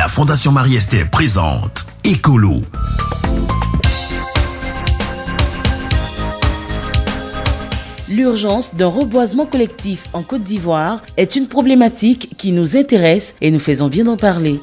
La Fondation Marie-Esther présente Écolo. L'urgence d'un reboisement collectif en Côte d'Ivoire est une problématique qui nous intéresse et nous faisons bien d'en parler.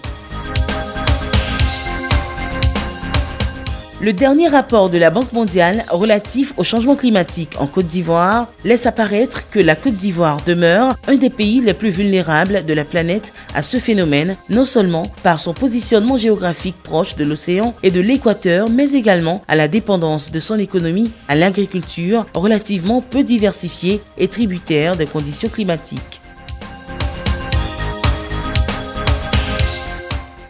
Le dernier rapport de la Banque mondiale relatif au changement climatique en Côte d'Ivoire laisse apparaître que la Côte d'Ivoire demeure un des pays les plus vulnérables de la planète à ce phénomène, non seulement par son positionnement géographique proche de l'océan et de l'équateur, mais également à la dépendance de son économie à l'agriculture relativement peu diversifiée et tributaire des conditions climatiques.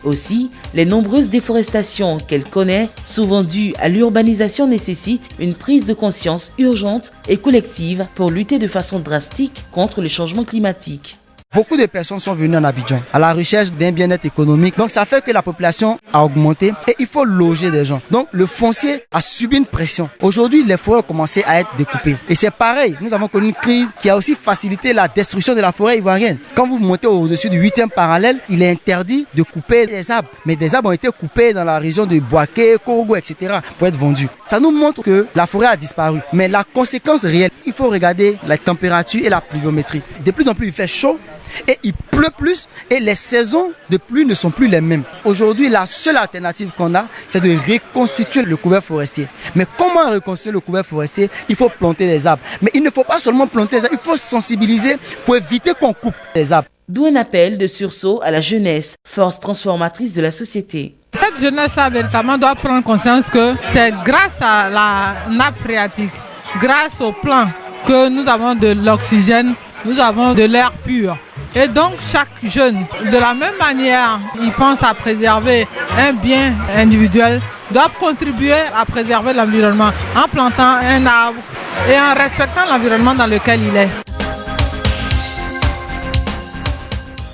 Aussi, les nombreuses déforestations qu'elle connaît, souvent dues à l'urbanisation, nécessitent une prise de conscience urgente et collective pour lutter de façon drastique contre le changement climatique. Beaucoup de personnes sont venues en Abidjan à la recherche d'un bien-être économique. Donc ça fait que la population a augmenté et il faut loger des gens. Donc le foncier a subi une pression. Aujourd'hui, les forêts ont commencé à être découpées. Et c'est pareil, nous avons connu une crise qui a aussi facilité la destruction de la forêt ivoirienne. Quand vous montez au-dessus du 8e parallèle, il est interdit de couper des arbres. Mais des arbres ont été coupés dans la région de Boaké, Korogo, etc. pour être vendus. Ça nous montre que la forêt a disparu. Mais la conséquence réelle, il faut regarder la température et la pluviométrie. De plus en plus, il fait chaud. Et il pleut plus et les saisons de pluie ne sont plus les mêmes. Aujourd'hui, la seule alternative qu'on a, c'est de reconstituer le couvert forestier. Mais comment reconstituer le couvert forestier? Il faut planter des arbres. Mais il ne faut pas seulement planter des arbres, il faut sensibiliser pour éviter qu'on coupe les arbres. D'où un appel de sursaut à la jeunesse, force transformatrice de la société. Cette jeunesse-là, véritablement, doit prendre conscience que c'est grâce à la nappe phréatique, grâce au plan, que nous avons de l'oxygène, nous avons de l'air pur. Et donc chaque jeune, de la même manière, il pense à préserver un bien individuel, doit contribuer à préserver l'environnement en plantant un arbre et en respectant l'environnement dans lequel il est.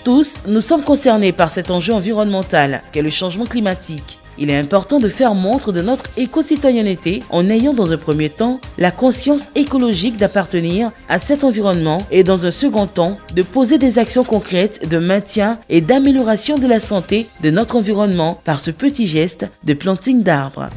Tous, nous sommes concernés par cet enjeu environnemental qu'est le changement climatique. Il est important de faire montre de notre éco-citoyenneté en ayant dans un premier temps la conscience écologique d'appartenir à cet environnement et dans un second temps de poser des actions concrètes de maintien et d'amélioration de la santé de notre environnement par ce petit geste de planting d'arbres.